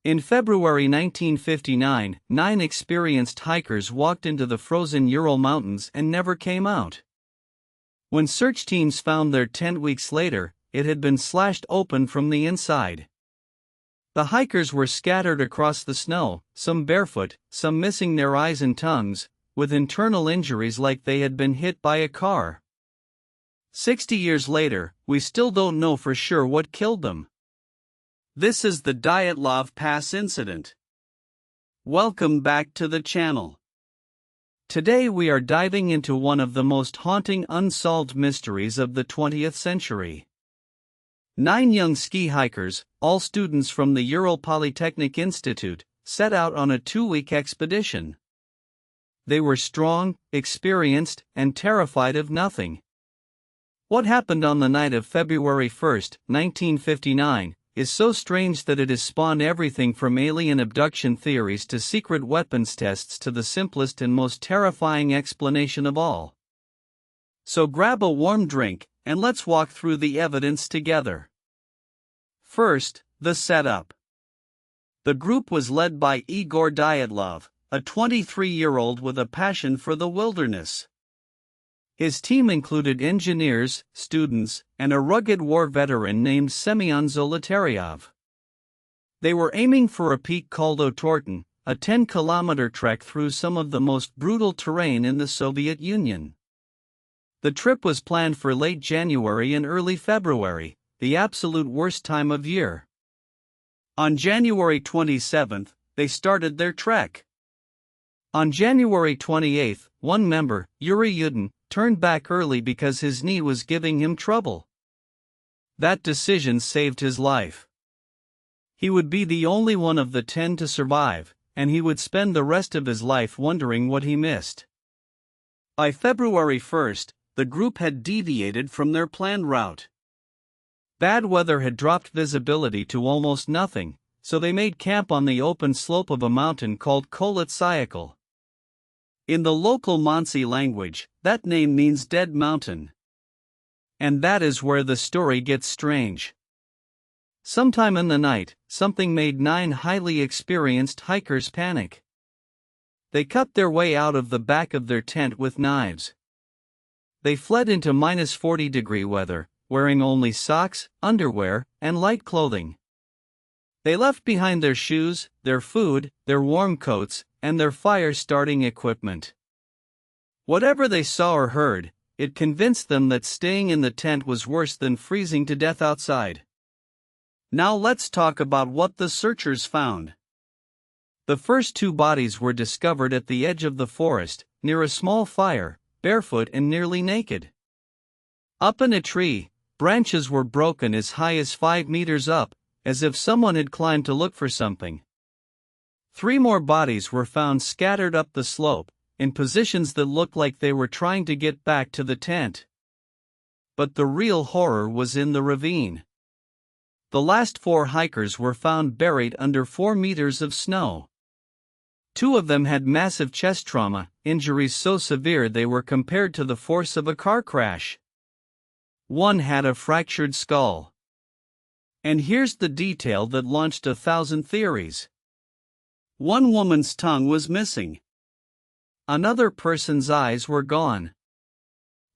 In February 1959, 9 experienced hikers walked into the frozen Ural Mountains and never came out. When search teams found their tent weeks later, it had been slashed open from the inside. The hikers were scattered across the snow, some barefoot, some missing their eyes and tongues, with internal injuries like they had been hit by a car. 60 years later, we still don't know for sure what killed them. This is the Dyatlov Pass incident. Welcome back to the channel. Today we are diving into one of the most haunting unsolved mysteries of the 20th century. 9 young ski hikers, all students from the Ural Polytechnic Institute, set out on a 2-week expedition. They were strong, experienced, and terrified of nothing. What happened on the night of February 1, 1959, is so strange that it has spawned everything from alien abduction theories to secret weapons tests to the simplest and most terrifying explanation of all. So grab a warm drink, and let's walk through the evidence together. First, the setup. The group was led by Igor Dyatlov, a 23-year-old with a passion for the wilderness. His team included engineers, students, and a rugged war veteran named Semyon Zolotaryov. They were aiming for a peak called Otorten, a 10-kilometer trek through some of the most brutal terrain in the Soviet Union. The trip was planned for late January and early February, the absolute worst time of year. On January 27, they started their trek. On January 28, one member, Yuri Yudin, turned back early because his knee was giving him trouble. That decision saved his life. He would be the only one of the 10 to survive, and he would spend the rest of his life wondering what he missed. By February 1, the group had deviated from their planned route. Bad weather had dropped visibility to almost nothing, so they made camp on the open slope of a mountain called Kholat Syakhl. In the local Mansi language, that name means dead mountain. And that is where the story gets strange. Sometime in the night, something made 9 highly experienced hikers panic. They cut their way out of the back of their tent with knives. They fled into -40-degree weather, wearing only socks, underwear, and light clothing. They left behind their shoes, their food, their warm coats, and their fire-starting equipment. Whatever they saw or heard, it convinced them that staying in the tent was worse than freezing to death outside. Now let's talk about what the searchers found. The first 2 bodies were discovered at the edge of the forest, near a small fire, barefoot and nearly naked. Up in a tree, branches were broken as high as 5 meters up, as if someone had climbed to look for something. 3 more bodies were found scattered up the slope, in positions that looked like they were trying to get back to the tent. But the real horror was in the ravine. The last 4 hikers were found buried under 4 meters of snow. 2 of them had massive chest trauma, injuries so severe they were compared to the force of a car crash. 1 had a fractured skull. And here's the detail that launched 1,000 theories. 1 woman's tongue was missing. Another person's eyes were gone.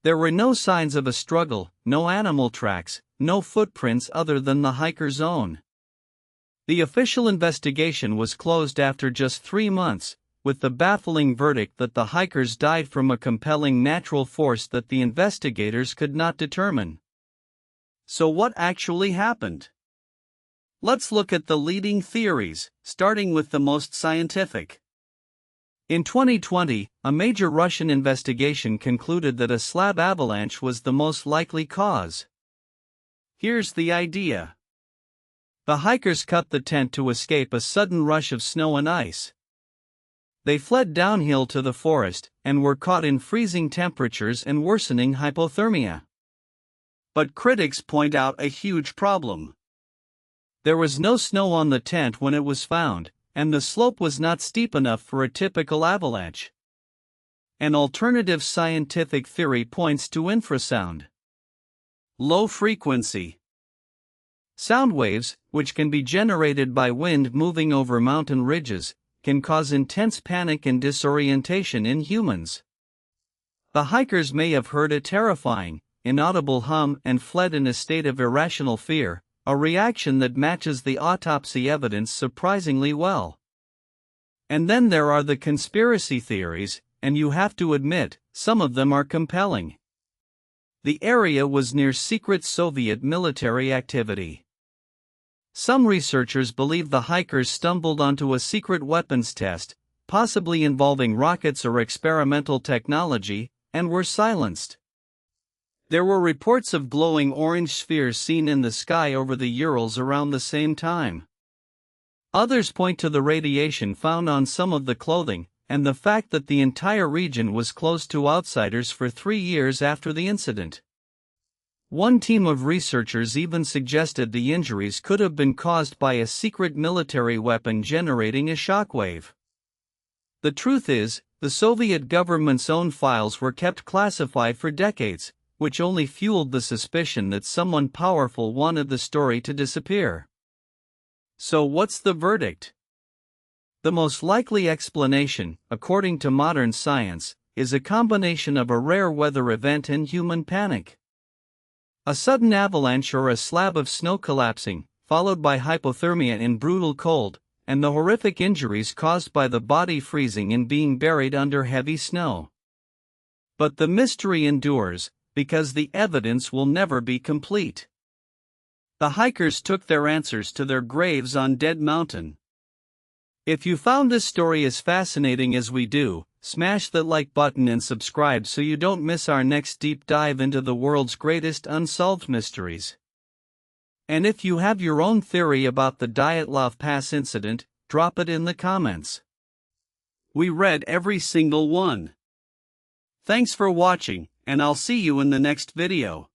There were no signs of a struggle, no animal tracks, no footprints other than the hiker's own. The official investigation was closed after just 3 months, with the baffling verdict that the hikers died from a compelling natural force that the investigators could not determine. So what actually happened? Let's look at the leading theories, starting with the most scientific. In 2020, a major Russian investigation concluded that a slab avalanche was the most likely cause. Here's the idea. The hikers cut the tent to escape a sudden rush of snow and ice. They fled downhill to the forest, and were caught in freezing temperatures and worsening hypothermia. But critics point out a huge problem. There was no snow on the tent when it was found, and the slope was not steep enough for a typical avalanche. An alternative scientific theory points to infrasound. Low frequency. Sound waves, which can be generated by wind moving over mountain ridges, can cause intense panic and disorientation in humans. The hikers may have heard a terrifying, inaudible hum and fled in a state of irrational fear, a reaction that matches the autopsy evidence surprisingly well. And then there are the conspiracy theories, and you have to admit, some of them are compelling. The area was near secret Soviet military activity. Some researchers believe the hikers stumbled onto a secret weapons test, possibly involving rockets or experimental technology, and were silenced. There were reports of glowing orange spheres seen in the sky over the Urals around the same time. Others point to the radiation found on some of the clothing, and the fact that the entire region was closed to outsiders for 3 years after the incident. One team of researchers even suggested the injuries could have been caused by a secret military weapon generating a shockwave. The truth is, the Soviet government's own files were kept classified for decades, which only fueled the suspicion that someone powerful wanted the story to disappear. So what's the verdict? The most likely explanation, according to modern science, is a combination of a rare weather event and human panic. A sudden avalanche or a slab of snow collapsing, followed by hypothermia in brutal cold, and the horrific injuries caused by the body freezing and being buried under heavy snow. But the mystery endures, because the evidence will never be complete. The hikers took their answers to their graves on Dead Mountain. If you found this story as fascinating as we do, smash the like button and subscribe so you don't miss our next deep dive into the world's greatest unsolved mysteries. And if you have your own theory about the Dyatlov Pass incident, drop it in the comments. We read every single one. Thanks for watching, and I'll see you in the next video.